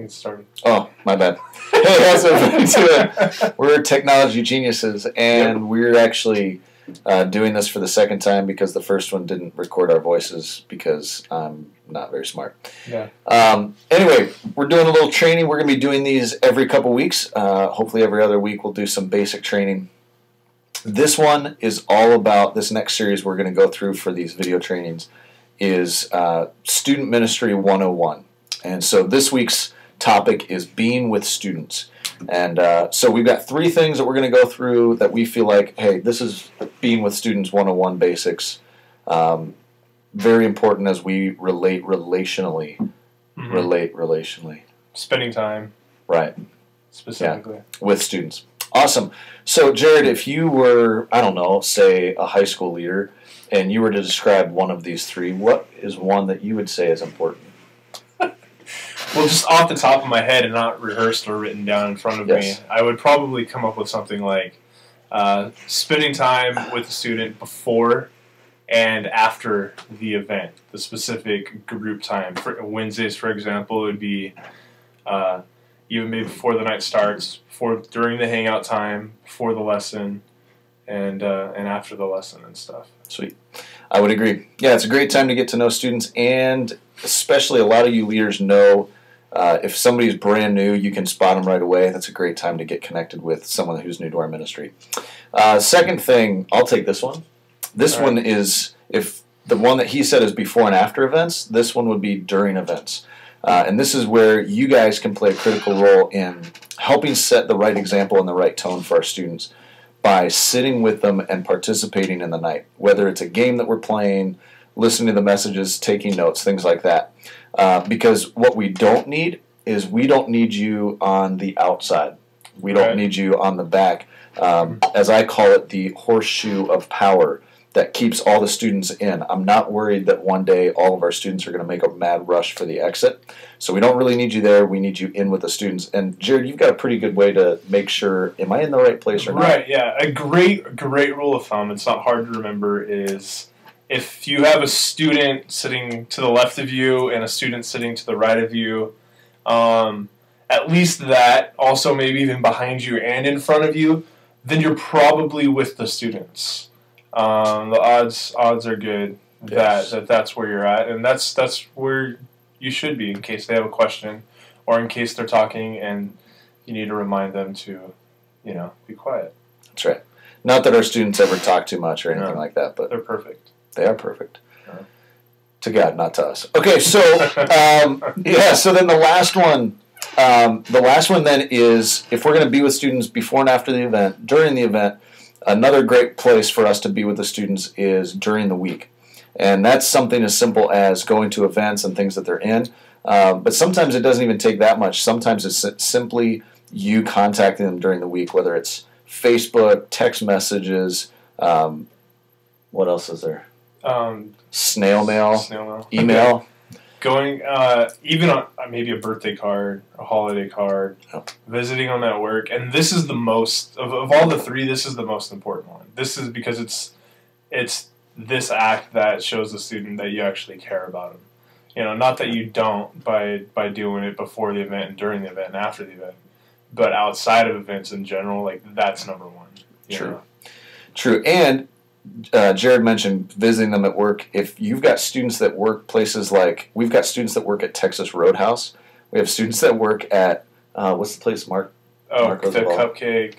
get started. Oh, my bad. Hey, how's everybody doing? We're technology geniuses, and we're actually doing this for the second time because the first one didn't record our voices because I'm not very smart. Yeah. Anyway, we're doing a little training. We're going to be doing these every couple weeks. Hopefully every other week we'll do some basic training. This one is all about, this next series we're going to go through for these video trainings is Student Ministry 101. And so this week's topic is being with students. And so we've got 3 things that we're going to go through that we feel like, hey, this is being with students 101 basics. Very important as we relate relationally. Mm-hmm. Relate relationally. Spending time. Right. Specifically. Yeah, with students. Awesome. So, Jared, if you were, I don't know, say a high school leader, and you were to describe one of these 3, what is one that you would say is important? Well, just off the top of my head and not rehearsed or written down in front of me, I would probably come up with something like spending time with the student before and after the event, the specific group time. For Wednesdays, for example, it would be even maybe before the night starts, during the hangout time, before the lesson, and after the lesson and stuff. Sweet. I would agree. Yeah, it's a great time to get to know students, and especially a lot of you leaders know if somebody's brand new, you can spot them right away. That's a great time to get connected with someone who's new to our ministry. Second thing, I'll take this one. This one is, if the one that he said is before and after events, this one would be during events. And this is where you guys can play a critical role in helping set the right example and the right tone for our students by sitting with them and participating in the night, whether it's a game that we're playing, listening to the messages, taking notes, things like that. Because what we don't need is we don't need you on the outside. We don't need you on the back. As I call it, the horseshoe of power that keeps all the students in. I'm not worried that one day all of our students are going to make a mad rush for the exit. So we don't really need you there. We need you in with the students. And Jared, you've got a pretty good way to make sure, am I in the right place or not? Right, yeah. A great rule of thumb, it's not hard to remember, is if you have a student sitting to the left of you and a student sitting to the right of you, at least that, also maybe even behind you and in front of you, then you're probably with the students. The odds are good that's where you're at, and that's where you should be in case they have a question or in case they're talking and you need to remind them to, be quiet. That's right. Not that our students ever talk too much or anything like that, but they're perfect. They are perfect. To God, not to us. Okay, so so then the last one then is, if we're going to be with students before and after the event, during the event, another great place for us to be with the students is during the week. And that's something as simple as going to events and things that they're in. But sometimes it doesn't even take that much. Sometimes it's simply you contacting them during the week, whether it's Facebook, text messages, what else is there? Snail mail, email. Going, even on maybe a birthday card, a holiday card, visiting them at work. And this is the most, of all the 3, this is the most important one. This is because it's this act that shows the student that you actually care about them. Not that you don't by doing it before the event and during the event and after the event, but outside of events in general, like that's number 1. True. And Jared mentioned visiting them at work. If you've got students that work places like, we've got students that work at Texas Roadhouse. We have students that work at, what's the place, Mark? Oh, the cupcake.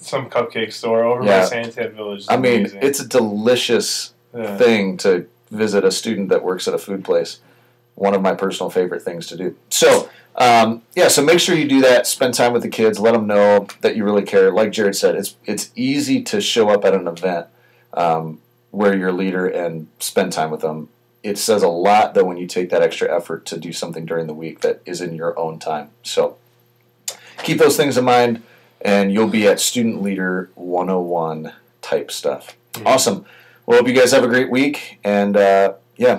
Some cupcake store over by Santan Village. I mean, it's a delicious thing to visit a student that works at a food place. One of my personal favorite things to do. So, so make sure you do that. Spend time with the kids. Let them know that you really care. Like Jared said, it's easy to show up at an event where you're a leader and spend time with them. It says a lot, though, when you take that extra effort to do something during the week that is in your own time. So keep those things in mind, and you'll be at Student Leader 101 type stuff. Mm-hmm. Awesome. Well, hope you guys have a great week, and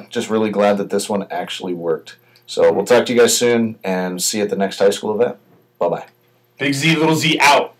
just really glad that this one actually worked. So we'll talk to you guys soon, and see you at the next high school event. Bye-bye. Big Z, little Z out.